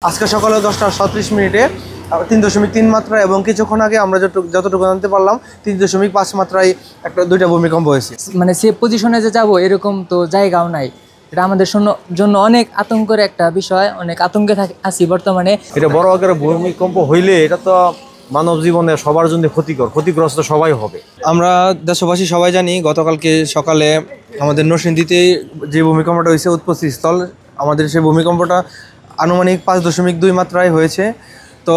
আজকে সকালে 10টা 37 মিনিটে 3.3 মাত্রা এবং কিছুক্ষণ আগে আমরা যতটুকু জানতে পারলাম 3.5 মাত্রায় দুইটা ভূমিকম্প হয়েছে। মানে সেফ পজিশনে যে যাব এরকম তো জায়গাও নাই। এটা আমাদের জন্য অনেক আতঙ্কের একটা বিষয়, অনেক আতঙ্কে আছি বর্তমানে। এটা বড় আকারে ভূমিকম্প হইলে এটা তো মানব জীবনে সবার জন্য ক্ষতিগ্রস্ত সবাই হবে। আমরা দেশবাসী সবাই জানি গতকালকে সকালে আমাদের নরসিংদীতে যে ভূমিকম্পটা হয়েছে উৎপত্তিস্থল, আমাদের সেই ভূমিকম্পটা আনুমানিক 5.2 মাত্রায় হয়েছে। তো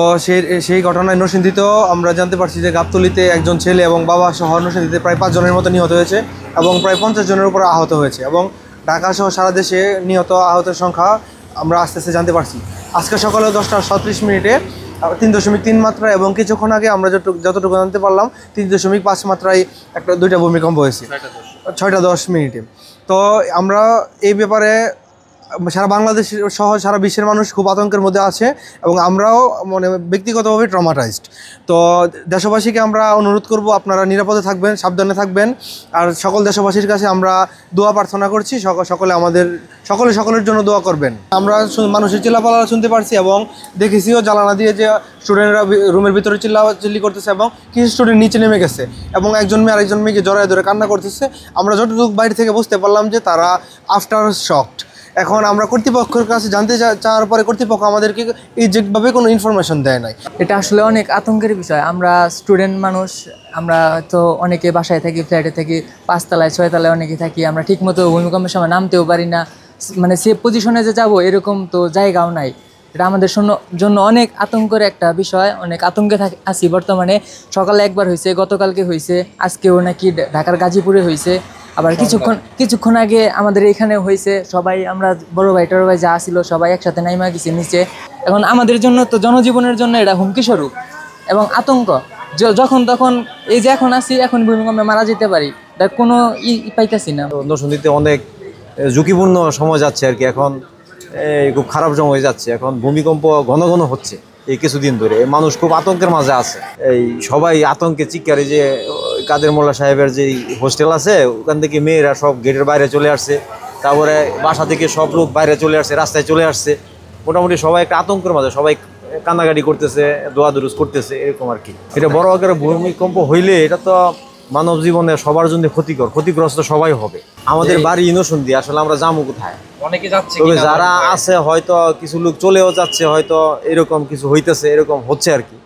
সেই ঘটনায় নরসিংদীতেও আমরা জানতে পারছি যে গাবতলীতে একজন ছেলে এবং বাবা সহ নরসিংদীতে প্রায় 5 জনের মতো নিহত হয়েছে এবং প্রায় 50 জনের উপর আহত হয়েছে এবং ঢাকা সহ সারা দেশে নিহত আহতের সংখ্যা আমরা আস্তে আস্তে জানতে পারছি। আজকে সকালে 10টা 37 মিনিটে 3.3 মাত্রা এবং কিছুক্ষণ আগে আমরা যতটুকু জানতে পারলাম 3.5 মাত্রায় দুইটা ভূমিকম্প হয়েছে 6টা 10 মিনিটে। তো আমরা এই ব্যাপারে সারা বাংলাদেশ সহ সারা বিশ্বের মানুষ খুব আতঙ্কের মধ্যে আছে এবং আমরাও ব্যক্তিগতভাবে ট্রমাটাইজড। তো দেশবাসীকে আমরা অনুরোধ করব, আপনারা নিরাপদে থাকবেন, সাবধানে থাকবেন। আর সকল দেশবাসীর কাছে আমরা দোয়া প্রার্থনা করছি, সকলের জন্য দোয়া করবেন। আমরা মানুষের চিল্লাপাল্লা শুনতে পারছি এবং দেখেছিও জানালা দিয়ে যে স্টুডেন্টরা রুমের ভিতরে চিল্লি করতেছে এবং কিছু স্টুডেন্ট নিচে নেমে গেছে এবং একজন মেয়ে আরেকজন মেয়েকে জড়ায় ধরে কান্না করতেছে। আমরা যতটুকু বাইরে থেকে বুঝতে পারলাম যে তারা আফটার শকড। এখন আমরা কর্তৃপক্ষের কাছে জানতে চাওয়ার পরে কর্তৃপক্ষ আমাদেরকে এক্সাক্টভাবে কোনো ইনফরমেশন দেয় নাই। এটা আসলে অনেক আতঙ্কের বিষয়। আমরা স্টুডেন্ট মানুষ, আমরা তো অনেকে বাসায় থাকি, ফ্ল্যাটে থাকি, 5 তলায় 6 তলায় অনেকে থাকি। আমরা ঠিকমতো ভূমিকম্পের সময় নামতেও পারি না। মানে সেফ পজিশনে যে যাব এরকম তো জায়গাও নাই। এটা আমাদের জন্য অনেক আতঙ্কের একটা বিষয়, অনেক আতঙ্কে আছি বর্তমানে। সকালে একবার হয়েছে, গতকালকে হয়েছে, আজকেও নাকি ঢাকার গাজীপুরে হয়েছে, আবার কিছুক্ষণ আগে আমাদের এখানে হয়েছে। সবাই আমরা বড় ভাই যা ছিল সবাই একসাথে নাইমা গেছি নিচে। এখন আমাদের জন্য তো জনজীবনের জন্য এটা হুমকি স্বরূপ এবং আতঙ্ক। যখন তখন এই যে এখন আছি, এখন ভূমিকম্পে মারা যেতে পারি, তার কোনো পাইতেছি না। নরসিংদীতে অনেক ঝুঁকিপূর্ণ সময় যাচ্ছে আর কি। এখন খুব খারাপ সময় যাচ্ছে। এখন ভূমিকম্প ঘন ঘন হচ্ছে এই কিছুদিন ধরে। মানুষ খুব আতঙ্কের মাঝে আছে। এই সবাই আতঙ্কে চিৎকারে যে কাদের মোল্লা সাহেবের যে হোস্টেল আছে ওখান থেকে মেয়েরা সব গেটের বাইরে চলে আসছে, তারপরে বাসা থেকে সব লোক বাইরে চলে আসছে, রাস্তায় চলে আসছে। মোটামুটি সবাই একটা আতঙ্কের মাঝে, সবাই কান্নাকাটি করতেছে, দোয়াদুরুজ করতেছে, এরকম আর কি। এটা বড় আকারে ভূমিকম্প হইলে এটা তো মানব জীবনে সবার জন্য ক্ষতিগ্রস্ত সবাই হবে। আমাদের বাড়ি নরসিংদী, আসলে আমরা যাবো কোথায়? অনেকে যাচ্ছে, তবে যারা আছে হয়তো কিছু লোক চলেও যাচ্ছে, হয়তো এরকম কিছু হইতেছে, এরকম হচ্ছে আর কি।